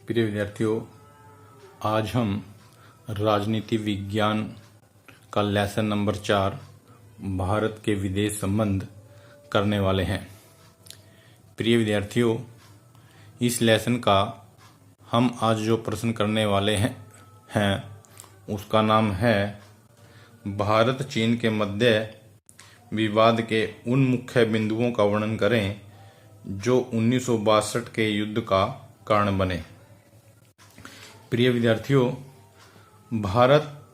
प्रिय विद्यार्थियों, आज हम राजनीति विज्ञान का लेसन नंबर 4 भारत के विदेश संबंध करने वाले हैं। प्रिय विद्यार्थियों, इस लेसन का हम आज जो प्रश्न करने वाले हैं उसका नाम है भारत चीन के मध्य विवाद के उन मुख्य बिंदुओं का वर्णन करें जो 1962 के युद्ध का कारण बने। प्रिय विद्यार्थियों, भारत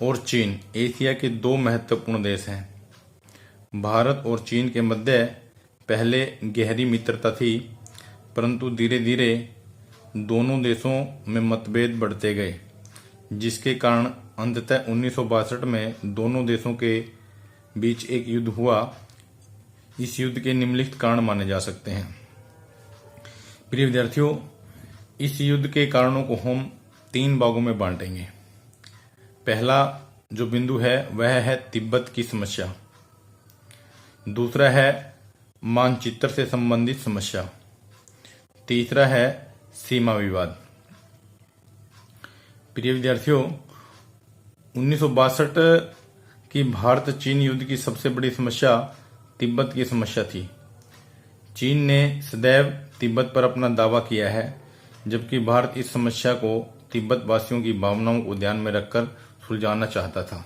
और चीन एशिया के दो महत्वपूर्ण देश हैं। भारत और चीन के मध्य पहले गहरी मित्रता थी, परंतु धीरे धीरे दोनों देशों में मतभेद बढ़ते गए, जिसके कारण अंततः 1962 में दोनों देशों के बीच एक युद्ध हुआ। इस युद्ध के निम्नलिखित कारण माने जा सकते हैं। प्रिय विद्यार्थियों, इस युद्ध के कारणों को हम 3 भागों में बांटेंगे। पहला जो बिंदु है वह है तिब्बत की समस्या, दूसरा है मानचित्र से संबंधित समस्या, तीसरा है सीमा विवाद। प्रिय विद्यार्थियों, 1962 की भारत चीन युद्ध की सबसे बड़ी समस्या तिब्बत की समस्या थी। चीन ने सदैव तिब्बत पर अपना दावा किया है, जबकि भारत इस समस्या को तिब्बत वासियों की भावनाओं को ध्यान में रखकर सुलझाना चाहता था।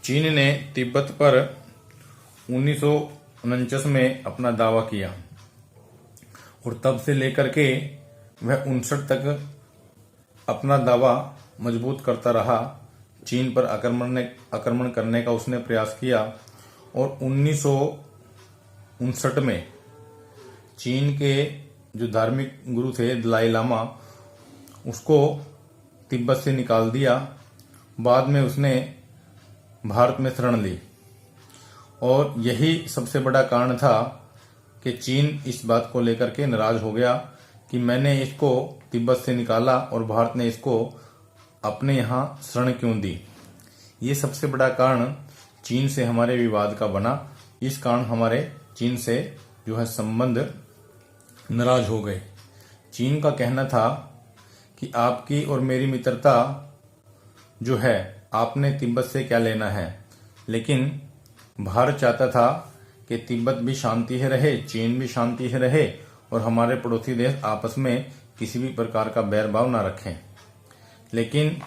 चीन ने तिब्बत पर 1949 में अपना दावा किया और तब से लेकर के वह 59 तक अपना दावा मजबूत करता रहा। चीन पर आक्रमण करने का उसने प्रयास किया और 1959 में चीन के जो धार्मिक गुरु थे दलाई लामा, उसको तिब्बत से निकाल दिया। बाद में उसने भारत में शरण ली और यही सबसे बड़ा कारण था कि चीन इस बात को लेकर के नाराज हो गया कि मैंने इसको तिब्बत से निकाला और भारत ने इसको अपने यहाँ शरण क्यों दी। ये सबसे बड़ा कारण चीन से हमारे विवाद का बना। इस कारण हमारे चीन से जो है संबंध नाराज हो गए। चीन का कहना था कि आपकी और मेरी मित्रता जो है आपने तिब्बत से क्या लेना है, लेकिन भारत चाहता था कि तिब्बत भी शांति से रहे, चीन भी शांति से रहे और हमारे पड़ोसी देश आपस में किसी भी प्रकार का बैरभाव ना रखें। लेकिन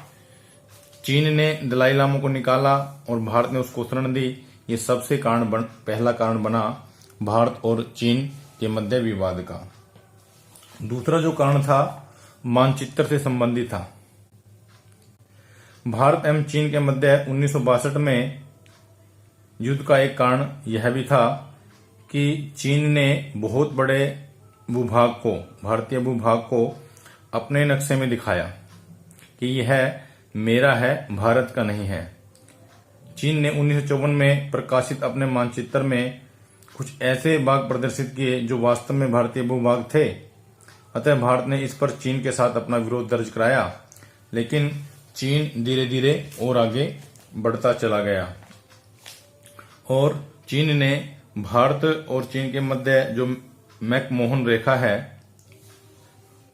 चीन ने दलाई लामा को निकाला और भारत ने उसको शरण दी। ये सबसे पहला कारण बना भारत और चीन के मध्य विवाद का। दूसरा जो कारण था मानचित्र से संबंधित था। भारत एवं चीन के मध्य 1962 में युद्ध का एक कारण यह भी था कि चीन ने बहुत बड़े भूभाग को, भारतीय भूभाग को अपने नक्शे में दिखाया कि यह मेरा है, भारत का नहीं है। चीन ने 1954 में प्रकाशित अपने मानचित्र में कुछ ऐसे भाग प्रदर्शित किए जो वास्तव में भारतीय भूभाग थे। अतः भारत ने इस पर चीन के साथ अपना विरोध दर्ज कराया, लेकिन चीन धीरे धीरे और आगे बढ़ता चला गया और चीन ने भारत और चीन के मध्य जो मैकमोहन रेखा है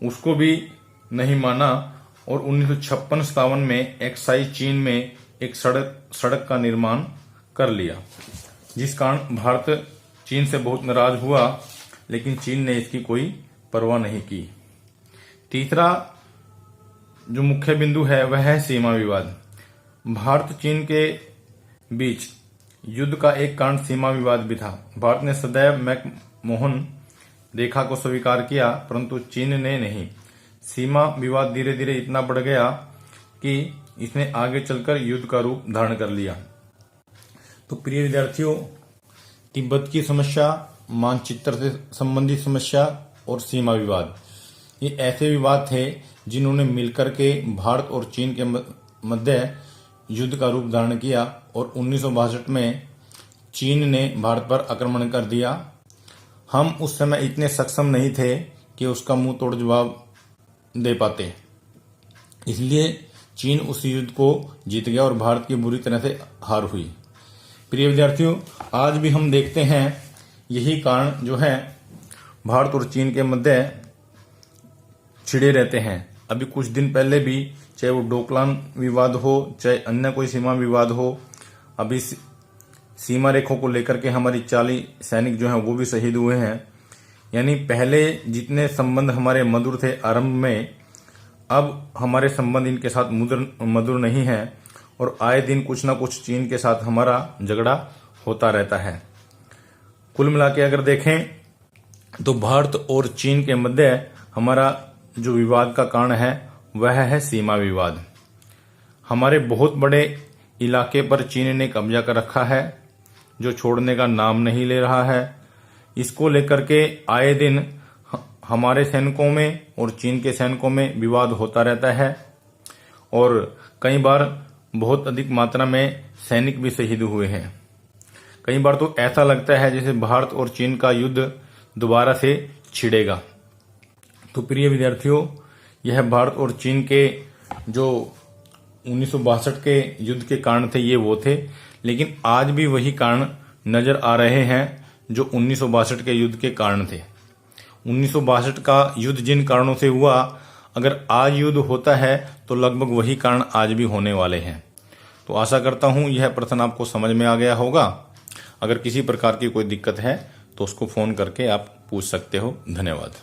उसको भी नहीं माना और 1956-57 में एक्साई चीन में एक सड़क का निर्माण कर लिया, जिस कारण भारत चीन से बहुत नाराज हुआ, लेकिन चीन ने इसकी कोई परवाह नहीं की। तीसरा जो मुख्य बिंदु है वह है सीमा विवाद। भारत चीन के बीच युद्ध का एक कारण सीमा विवाद भी था। भारत ने सदैव मैकमोहन रेखा को स्वीकार किया, परंतु चीन ने नहीं। सीमा विवाद धीरे धीरे इतना बढ़ गया कि इसने आगे चलकर युद्ध का रूप धारण कर लिया। तो प्रिय विद्यार्थियों, तिब्बत की समस्या, मानचित्र से संबंधित समस्या और सीमा विवाद, ये ऐसे विवाद थे जिन्होंने मिलकर के भारत और चीन के मध्य युद्ध का रूप धारण किया और 1962 में चीन ने भारत पर आक्रमण कर दिया। हम उस समय इतने सक्षम नहीं थे कि उसका मुंह तोड़ जवाब दे पाते, इसलिए चीन उस युद्ध को जीत गया और भारत की बुरी तरह से हार हुई। प्रिय विद्यार्थियों, आज भी हम देखते हैं यही कारण जो है भारत और चीन के मध्य छिड़े रहते हैं। अभी कुछ दिन पहले भी, चाहे वो डोकलाम विवाद हो, चाहे अन्य कोई सीमा विवाद हो, अभी सीमा रेखों को लेकर के हमारी 40 सैनिक जो हैं वो भी शहीद हुए हैं। यानी पहले जितने संबंध हमारे मधुर थे आरंभ में, अब हमारे संबंध इनके साथ मधुर नहीं है और आए दिन कुछ ना कुछ चीन के साथ हमारा झगड़ा होता रहता है। कुल मिला के अगर देखें तो भारत और चीन के मध्य हमारा जो विवाद का कारण है वह है सीमा विवाद। हमारे बहुत बड़े इलाके पर चीन ने कब्जा कर रखा है, जो छोड़ने का नाम नहीं ले रहा है। इसको लेकर के आए दिन हमारे सैनिकों में और चीन के सैनिकों में विवाद होता रहता है और कई बार बहुत अधिक मात्रा में सैनिक भी शहीद हुए हैं। कई बार तो ऐसा लगता है जैसे भारत और चीन का युद्ध दोबारा से छिड़ेगा। तो प्रिय विद्यार्थियों, यह भारत और चीन के जो 1962 के युद्ध के कारण थे ये वो थे, लेकिन आज भी वही कारण नजर आ रहे हैं जो 1962 के युद्ध के कारण थे। 1962 का युद्ध जिन कारणों से हुआ, अगर आज युद्ध होता है तो लगभग वही कारण आज भी होने वाले हैं। तो आशा करता हूं यह प्रश्न आपको समझ में आ गया होगा। अगर किसी प्रकार की कोई दिक्कत है तो उसको फोन करके आप पूछ सकते हो। धन्यवाद।